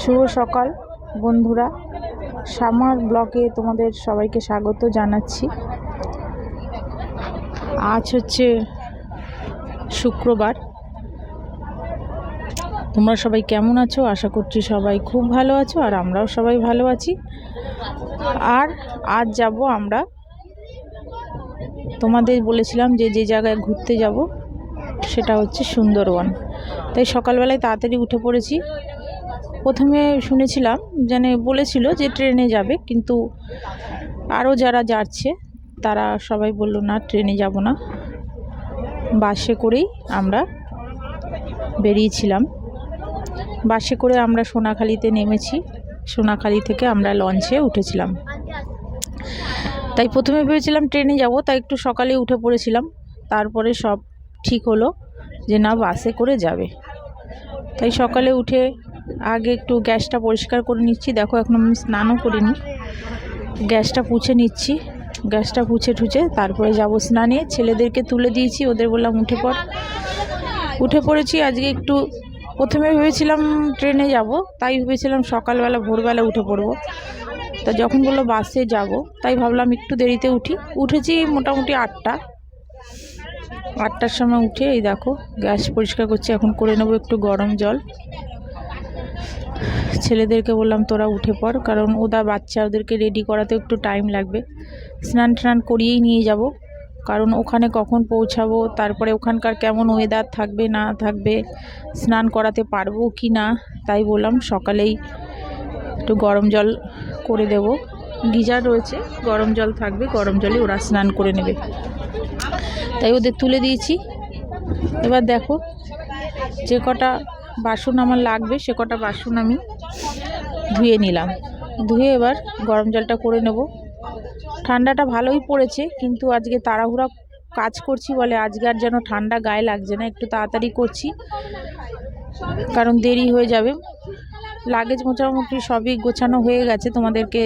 শুভ সকাল বন্ধুরা, সামার ব্লগে তোমাদের সবাইকে স্বাগত জানাচ্ছি। আজ হচ্ছে শুক্রবার। তোমরা সবাই কেমন আছো? আশা করছি সবাই খুব ভালো আছো, আর আমরাও সবাই ভালো আছি। আর আজ যাব আমরা, তোমাদের বলেছিলাম যে যে জায়গায় ঘুরতে যাব সেটা হচ্ছে সুন্দরবন। তাই সকালবেলায় তাড়াতাড়ি উঠে পড়েছি। প্রথমে শুনেছিলাম বলেছিল যে ট্রেনে যাবে, কিন্তু আরও যারা যাচ্ছে তারা সবাই বলল না, ট্রেনে যাব না, বাসে করেই আমরা বেরিয়েছিলাম। বাসে করে আমরা সোনাখালিতে নেমেছি, সোনাখালি থেকে আমরা লঞ্চে উঠেছিলাম। তাই প্রথমে ভেবেছিলাম ট্রেনে যাব, তাই একটু সকালে উঠে পড়েছিলাম। তারপরে সব ঠিক হলো যে না, বাসে করে যাবে। তাই সকালে উঠে আগে একটু গ্যাসটা পরিষ্কার করে নিচ্ছি। দেখো এখন আমি স্নানও করিনি, গ্যাসটা পুছে নিচ্ছি। গ্যাসটা পুছে ঠুছে তারপরে যাব স্নানে। ছেলেদেরকে তুলে দিয়েছি, ওদের বললাম উঠে পড়েছি। আজকে একটু প্রথমে ভেবেছিলাম ট্রেনে যাব, তাই ভেবেছিলাম সকালবেলা ভোরবেলা উঠে পড়ব। তা যখন বললো বাসে যাব, তাই ভাবলাম একটু দেরিতে উঠেছি মোটামুটি 8টার সময় উঠে এই দেখো গ্যাস পরিষ্কার করছি। এখন করে নেবো একটু গরম জল। ছেলেদেরকে বললাম তোরা উঠে পড়, কারণ বাচ্চা, ওদেরকে রেডি করাতে একটু টাইম লাগবে। স্নান টান করিয়েই নিয়ে যাব, কারণ ওখানে কখন পৌঁছাবো, তারপরে ওখানকার কেমন ওয়েদার থাকবে না থাকবে, স্নান করাতে পারবো কি না। তাই বললাম সকালেই একটু গরম জল করে দেব। গিজার রয়েছে, গরম জল থাকবে, গরম জলে ওরা স্নান করে নেবে। তাই ওদের তুলে দিয়েছি। এবার দেখো যে কটা বাসন আমার লাগবে সে কটা বাসন আমি ধুয়ে নিলাম। ধুয়ে এবার গরম জলটা করে নেব। ঠান্ডাটা ভালোই পড়েছে, কিন্তু আজকে তাড়াহুড়া কাজ করছি বলে আজকে আর যেন ঠান্ডা গায়ে লাগছে না। একটু তাড়াতাড়ি করছি কারণ দেরি হয়ে যাবে। লাগেজ মোটামুটি সবই গোছানো হয়ে গেছে, তোমাদেরকে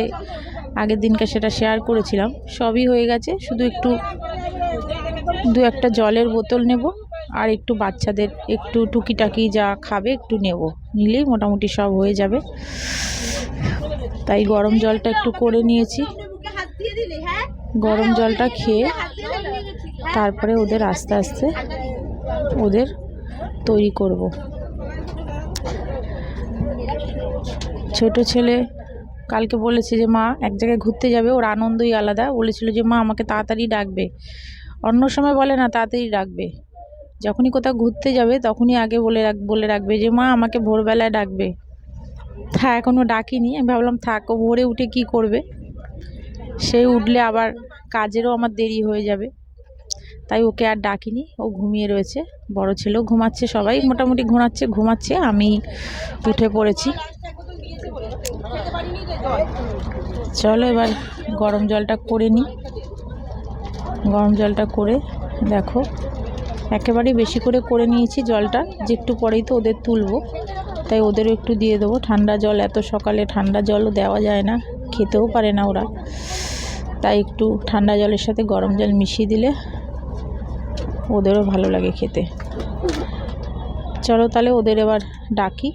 আগের দিনকে সেটা শেয়ার করেছিলাম। সবই হয়ে গেছে, শুধু একটু দু একটা জলের বোতল নেব, আর একটু বাচ্চাদের একটু টুকিটাকি যা খাবে একটু নেব, নিলেই মোটামুটি সব হয়ে যাবে। তাই গরম জলটা একটু করে নিয়েছি। গরম জলটা খেয়ে তারপরে ওদের আস্তে আস্তে ওদের তৈরি করব। ছোট ছেলে কালকে বলেছে যে মা এক জায়গায় ঘুরতে যাবে, ওর আনন্দই আলাদা। বলেছিল যে মা আমাকে তাড়াতাড়ি ডাকবে, অন্য সময় বলে না, তাড়াতাড়ি ডাকবে। যখনই কোথাও ঘুরতে যাবে তখনই আগে বলে রাখবে যে মা আমাকে ভোরবেলায় ডাকবে। তা এখনও ডাকিনি। আমি ভাবলাম থাক, ও ভোরে উঠে কি করবে, সেই উঠলে আবার কাজেরও আমার দেরি হয়ে যাবে। তাই ওকে আর ডাকিনি, ও ঘুমিয়ে রয়েছে। বড় ছেলেও ঘুমাচ্ছে, সবাই মোটামুটি ঘুমাচ্ছে। আমি উঠে পড়েছি। চলো এবার গরম জলটা করে নিই। গরম জলটা করে দেখো একেবারেই বেশি করে নিয়েছি জলটা, যে একটু পরেই তো ওদের তুলবো, তাই ওদেরও একটু দিয়ে দেবো ঠান্ডা জল। এত সকালে ঠান্ডা জলও দেওয়া যায় না, খেতেও পারে না ওরা। তাই একটু ঠান্ডা জলের সাথে গরম জল মিশিয়ে দিলে ওদেরও ভালো লাগে খেতে। চলো তাহলে ওদের এবার ডাকি।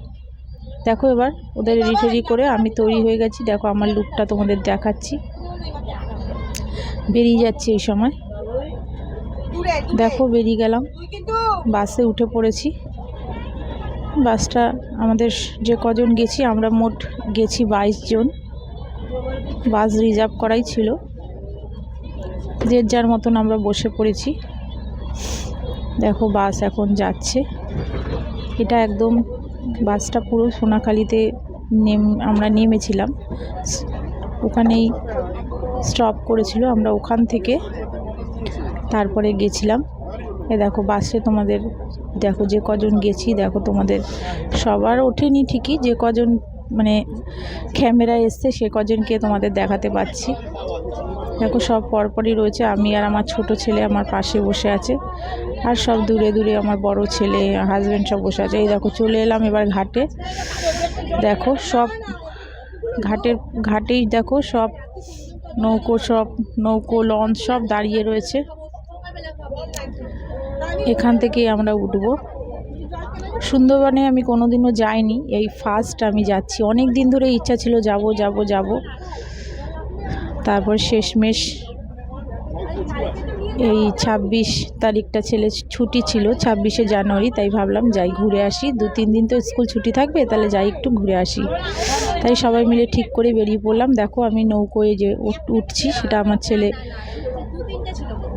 দেখো এবার ওদের রেডি করে আমি তৈরি হয়ে গেছি। দেখো আমার লুকটা তোমাদের দেখাচ্ছি। বেরিয়ে যাচ্ছি এই সময়। দেখো বেরিয়ে গেলাম, বাসে উঠে পড়েছি। বাসটা আমাদের যে কজন গেছি, আমরা মোট গেছি 22 জন। বাস রিজার্ভ করাই ছিল, যে যার মতন আমরা বসে পড়েছি। দেখো বাস এখন যাচ্ছে। এটা একদম বাসটা পুরো সোনাখালিতে আমরা নেমেছিলাম, ওখানেই স্টপ করেছিল। আমরা ওখান থেকে তারপরে গেছিলাম। দেখো বাসে তোমাদের দেখো যে কজন গেছি, দেখো তোমাদের সবার ওঠেনি ঠিকই, যে কজন ক্যামেরা এসছে সে কজনকে তোমাদের দেখাতে পাচ্ছি। দেখো সব পরপরই রয়েছে। আমি আর আমার ছোট ছেলে আমার পাশে বসে আছে, আর সব দূরে দূরে আমার বড় ছেলে, হাজব্যান্ড সব বসে আছে। এই দেখো চলে এলাম এবার ঘাটে। দেখো সব ঘাটেই দেখো সব নৌকো লঞ্চ সব দাঁড়িয়ে রয়েছে। এখান থেকেই আমরা উঠবো। সুন্দরবনে আমি কোনোদিনও যাইনি, এই ফার্স্ট আমি যাচ্ছি। অনেক দিন ধরে ইচ্ছা ছিল যাব যাব যাব, তারপর শেষমেশ এই 26 তারিখটা ছেলে ছুটি ছিল, 26শে জানুয়ারি, তাই ভাবলাম যাই ঘুরে আসি। 2-3 দিন তো স্কুল ছুটি থাকবে, তাহলে যাই একটু ঘুরে আসি। তাই সবাই মিলে ঠিক করে বেরিয়ে পড়লাম। দেখো আমি নৌকোয় যে উঠছি, সেটা আমার ছেলে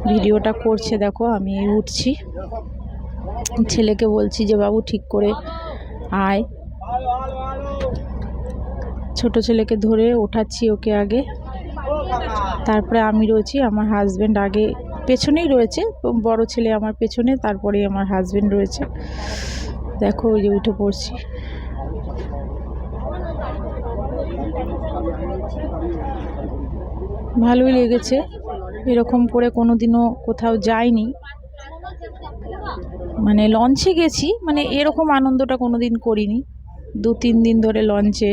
ভিডিওটা করছে। দেখো আমি উঠছি, ছেলেকে বলছি যে বাবু ঠিক করে আয়। ছোট ছেলেকে ধরে ওঠাচ্ছি ওকে আগে, তারপরে আমি রয়েছি, আমার হাজব্যান্ড আগে পেছনেই রয়েছে, বড় ছেলে আমার পেছনে, তারপরে আমার হাজব্যান্ড রয়েছে। দেখো ওই যে উঠে পড়ছি। ভালোই লেগেছে, এরকম করে কোনোদিনও কোথাও যাইনি। মানে লঞ্চে গেছি, মানে এরকম আনন্দটা কোনোদিন করিনি। 2-3 দিন ধরে লঞ্চে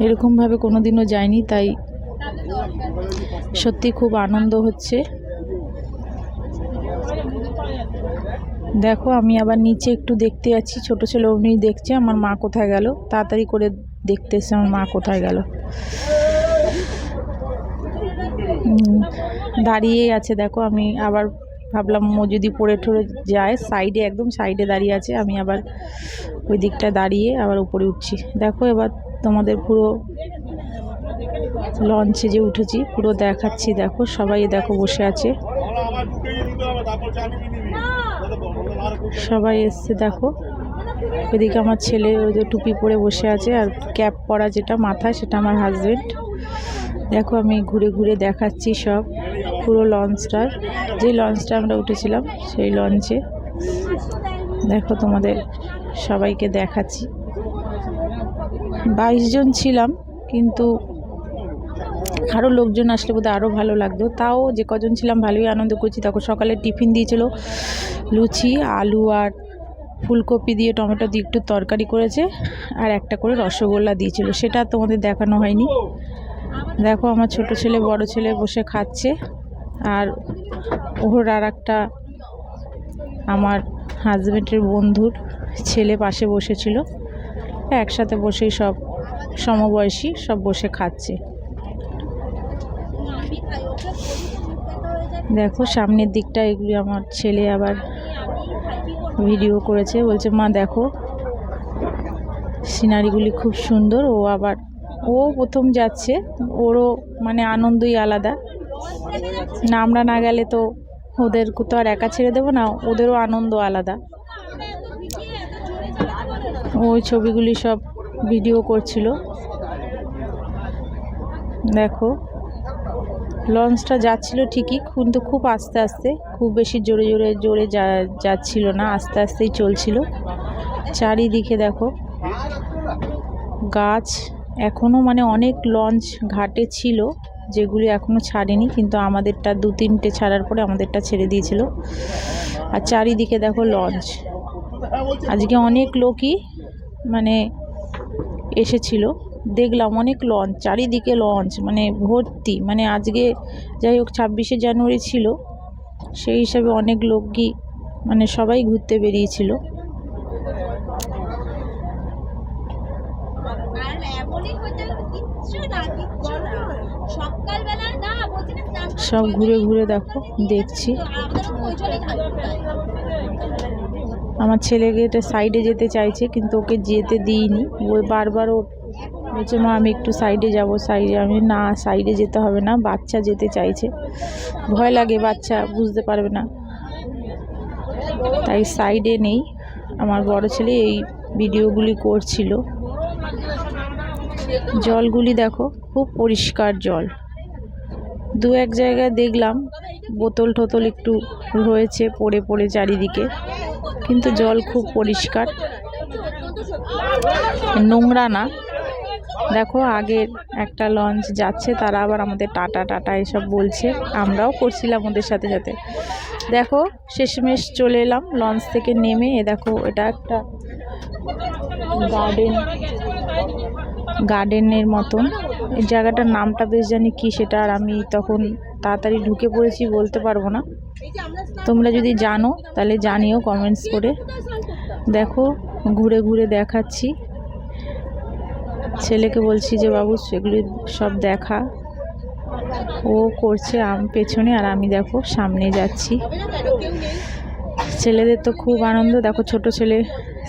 এরকমভাবে কোনোদিনও যাইনি, তাই সত্যি খুব আনন্দ হচ্ছে। দেখো আমি আবার নিচে একটু দেখতে যাচ্ছি, ছোট ছেলে অমনি দেখছে আমার মা কোথায় গেল, তাড়াতাড়ি করে দেখতেছে আমার মা কোথায় গেল। দাঁড়িয়েই আছে দেখো, আমি আবার ভাবলাম ও যদি পড়ে ঠরে যায়, সাইডে একদম সাইডে দাঁড়িয়ে আছে, আমি আবার ওই দিকটা দাঁড়িয়ে আবার উপরে উঠছি। দেখো এবার তোমাদের পুরো লঞ্চে যে উঠেছি পুরো দেখাচ্ছি। দেখো সবাই দেখো বসে আছে, সবাই এসছে। দেখো এদিকে আমার ছেলে ওই যে টুপি পরে বসে আছে, আর ক্যাপ পরা যেটা মাথায় সেটা আমার হাজব্যান্ড। দেখো আমি ঘুরে ঘুরে দেখাচ্ছি সব পুরো লঞ্চটার, যে লঞ্চটা আমরা উঠেছিলাম সেই লঞ্চে। দেখো তোমাদের সবাইকে দেখাচ্ছি। 22 জন ছিলাম, কিন্তু আরও লোকজন আসলে বোধহয় আরও ভালো লাগতো। তাও যে কজন ছিলাম ভালোই আনন্দ করছি। তখন সকালে টিফিন দিয়েছিল, লুচি, আলু আর ফুলকপি দিয়ে টমেটো দিয়ে একটু তরকারি করেছে, আর একটা করে রসগোল্লা দিয়েছিল, সেটা তোমাদের দেখানো হয়নি। দেখো আমার ছোট ছেলে বড় ছেলে বসে খাচ্ছে, আর ওর আর একটা আমার হাজব্যান্ডের বন্ধুর ছেলে পাশে বসেছিল, একসাথে বসেই সব সমবয়সী সব বসে খাচ্ছে। দেখো সামনের দিকটা এগুলি আমার ছেলে আবার ভিডিও করেছে, বলছে মা দেখো সিনারিগুলি খুব সুন্দর। ও প্রথম যাচ্ছে, ওরও মানে আনন্দই আলাদা না, আমরা না গেলে তো ওদের তো আর একা ছেড়ে দেবো না, ওদেরও আনন্দ আলাদা। ওই ছবিগুলি সব ভিডিও করছিল। দেখো লঞ্চটা যাচ্ছিল ঠিকই, কিন্তু খুব আস্তে আস্তে, খুব বেশি জোরে জোরে জোরে যাচ্ছিল না, আস্তে আস্তেই চলছিল। চারিদিকে দেখো গাছ, এখনও মানে অনেক লঞ্চ ঘাটে ছিল যেগুলি এখনও ছাড়েনি, কিন্তু আমাদেরটা 2-3টে ছাড়ার পরে আমাদেরটা ছেড়ে দিয়েছিল। আর চারিদিকে দেখো লঞ্চ, আজকে অনেক লোকই মানে এসেছিল, দেখলাম অনেক লঞ্চ, চারিদিকে লঞ্চ মানে ভর্তি। মানে আজকে যাই হোক 26শে জানুয়ারি ছিল, সেই হিসাবে অনেক লোকই মানে সবাই ঘুরতে বেরিয়েছিল। সব ঘুরে ঘুরে দেখো দেখছি। আমার ছেলেকে এটা সাইডে যেতে চাইছে, কিন্তু ওকে যেতে দিইনি। ওই বারবার ও বলছে মা আমি একটু সাইডে যাব, সাইডে। আমি না, সাইডে যেতে হবে না, বাচ্চা যেতে চাইছে, ভয় লাগে, বাচ্চা বুঝতে পারবে না, তাই সাইডে নেই। আমার বড় ছেলে এই ভিডিওগুলি করছিল। জলগুলি দেখো খুব পরিষ্কার জল। 2-1 জায়গায় দেখলাম বোতল টোতল একটু রয়েছে পড়ে পড়ে চারিদিকে, কিন্তু জল খুব পরিষ্কার, নোংরা না। দেখো আগের একটা লঞ্চ যাচ্ছে, তারা আবার আমাদের টাটা টাটা এসব বলছে, আমরাও করছিলাম ওদের সাথে সাথে। দেখো শেষমেশ চলে এলাম লঞ্চ থেকে নেমে। দেখো এটা একটা গার্ডেনের মতন, এই জায়গাটার নামটা বেশ জানি কি, সেটা আর আমি তখন তাড়াতাড়ি ঢুকে পড়েছি, বলতে পারবো না। তোমরা যদি জানো তাহলে জানিও কমেন্টস করে। দেখো ঘুরে ঘুরে দেখাচ্ছি, ছেলেকে বলছি যে বাবু সেগুলি সব দেখা, ও করছে পেছনে আর আমি দেখো সামনে যাচ্ছি। ছেলেদের তো খুব আনন্দ। দেখো ছোট ছেলে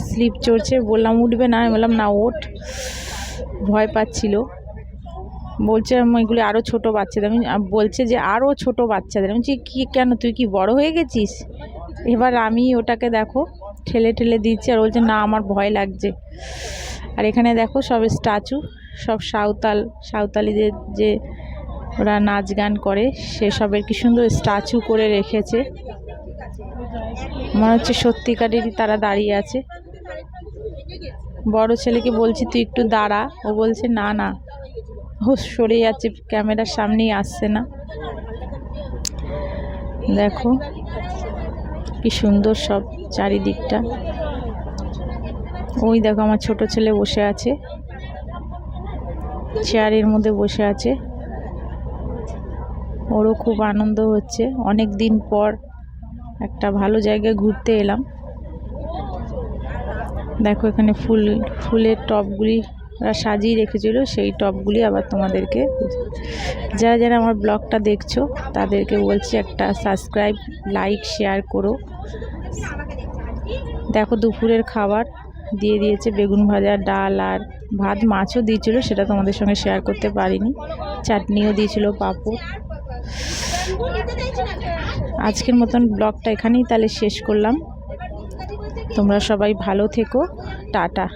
স্লিপ চড়ছে, বললাম উঠবে না, আমি বললাম না ওঠ, ভয় পাচ্ছিল। বলছে এগুলি আরও ছোটো বাচ্চাদের, আমি বলছে যে আরও ছোট বাচ্চাদের। আমি বলছি কি কেন, তুই কি বড় হয়ে গেছিস? এবার আমি ওটাকে দেখো ঠেলে ঠেলে দিচ্ছি আর বলছে না আমার ভয় লাগছে। আর এখানে দেখো সব স্ট্যাচু, সব সাঁওতালিদের যে ওরা নাচ গান করে সেসবের কি সুন্দর স্ট্যাচু করে রেখেছে, মনে হচ্ছে সত্যিকারেরই তারা দাঁড়িয়ে আছে। বড় ছেলেকে বলছি তুই একটু দাঁড়া, ও বলছে না না, ও সরে যাচ্ছে, ক্যামেরার সামনেই আসছে না। দেখো কি সুন্দর সব চারিদিকটা। ওই দেখো আমার ছোট ছেলে বসে আছে, চেয়ারের মধ্যে বসে আছে, ওরও খুব আনন্দ হচ্ছে। অনেক দিন পর একটা ভালো জায়গায় ঘুরতে এলাম। দেখো এখানে ফুলের টবগুলি ওরা সাজিয়ে রেখেছিল, সেই টবগুলি আবার তোমাদেরকে, যারা যারা আমার ব্লগটা দেখছো তাদেরকে বলছি একটা সাবস্ক্রাইব, লাইক, শেয়ার করো। দেখো দুপুরের খাবার দিয়ে দিয়েছে, বেগুন ভাজা, ডাল আর ভাত, মাছও দিয়েছিল, সেটা তোমাদের সঙ্গে শেয়ার করতে পারিনি, চাটনিও দিয়েছিল, পাঁপড়। আজকের মতন ব্লগটা এখানেই তাহলে শেষ করলাম। তোমরা সবাই ভালো থেকো, টাটা।